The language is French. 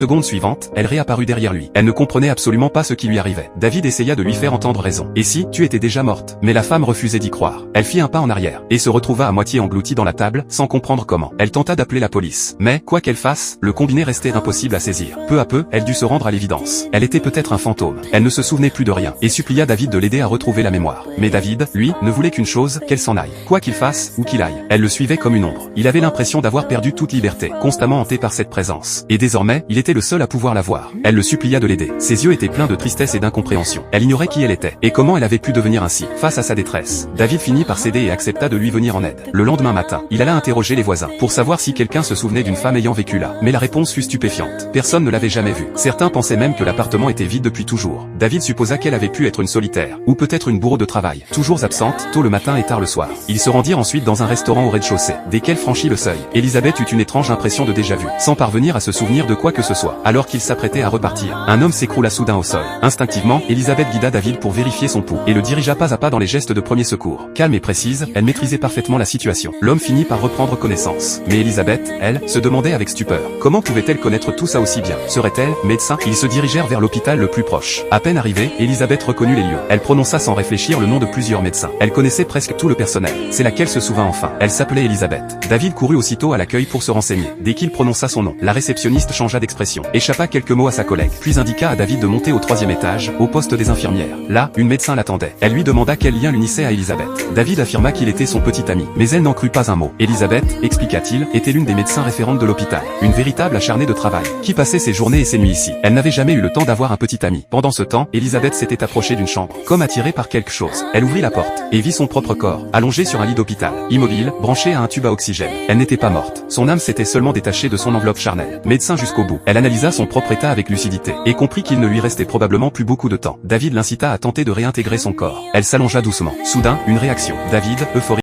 Seconde suivante, elle réapparut derrière lui. Elle ne comprenait absolument pas ce qui lui arrivait. David essaya de lui faire entendre raison. Et si, tu étais déjà morte? Mais la femme refusait d'y croire. Elle fit un pas en arrière, et se retrouva à moitié engloutie dans la table, sans comprendre comment. Elle tenta d'appeler la police. Mais, quoi qu'elle fasse, le combiné restait impossible à saisir. Peu à peu, elle dut se rendre à l'évidence. Elle était peut-être un fantôme. Elle ne se souvenait plus de rien, et supplia David de l'aider à retrouver la mémoire. Mais David, lui, ne voulait qu'une chose, qu'elle s'en aille. Quoi qu'il fasse, où qu'il aille. Elle le suivait comme une ombre. Il avait l'impression d'avoir perdu toute liberté, constamment hanté par cette présence. Et désormais, il était le seul à pouvoir la voir. Elle le supplia de l'aider. Ses yeux étaient pleins de tristesse et d'incompréhension. Elle ignorait qui elle était, et comment elle avait pu devenir ainsi. Face à sa détresse, David finit par céder et accepta de lui venir en aide. Le lendemain matin, il alla interroger les voisins, pour savoir si quelqu'un se souvenait d'une femme ayant vécu là. Mais la réponse fut stupéfiante. Personne ne l'avait jamais vue. Certains pensaient même que l'appartement était vide depuis toujours. David supposa qu'elle avait pu être une solitaire, ou peut-être une bourreau de travail, toujours absente, tôt le matin et tard le soir. Ils se rendirent ensuite dans un restaurant au rez-de-chaussée. Dès qu'elle franchit le seuil, Elisabeth eut une étrange impression de déjà-vu, sans parvenir à se souvenir de quoi que ce soit. Alors qu'il s'apprêtait à repartir, un homme s'écroula soudain au sol. Instinctivement, Elisabeth guida David pour vérifier son pouls, et le dirigea pas à pas dans les gestes de premier secours. Calme et précise, elle maîtrisait parfaitement la situation. L'homme finit par reprendre connaissance. Mais Elisabeth, elle, se demandait avec stupeur. Comment pouvait-elle connaître tout ça aussi bien? Serait-elle médecin? Ils se dirigèrent vers l'hôpital le plus proche. À peine arrivée, Elisabeth reconnut les lieux. Elle prononça sans réfléchir le nom de plusieurs médecins. Elle connaissait presque tout le personnel. C'est laquelle se souvint enfin. Elle s'appelait Elisabeth. David courut aussitôt à l'accueil pour se renseigner. Dès qu'il prononça son nom, la réceptionniste changea d'expression, échappa quelques mots à sa collègue, puis indiqua à David de monter au 3e étage, au poste des infirmières. Là, une médecin l'attendait. Elle lui demanda quel lien l'unissait à Elisabeth. David affirma qu'il était son petit ami, mais elle n'en crut pas un mot. Elisabeth, expliqua-t-il, était l'une des médecins référentes de l'hôpital. Une véritable acharnée de travail, qui passait ses journées et ses nuits ici. Elle n'avait jamais eu le temps d'avoir un petit ami. Pendant ce temps, Elisabeth s'était approchée d'une chambre, comme attirée par quelque chose. Elle ouvrit la porte, et vit son propre corps, allongé sur un lit d'hôpital, immobile, branché à un tube à oxygène. Elle n'était pas morte. Son âme s'était seulement détachée de son enveloppe charnelle. Médecin jusqu'au bout, elle analysa son propre état avec lucidité, et comprit qu'il ne lui restait probablement plus beaucoup de temps. David l'incita à tenter de réintégrer son corps. Elle s'allongea doucement. Soudain, une réaction. David, euphorique,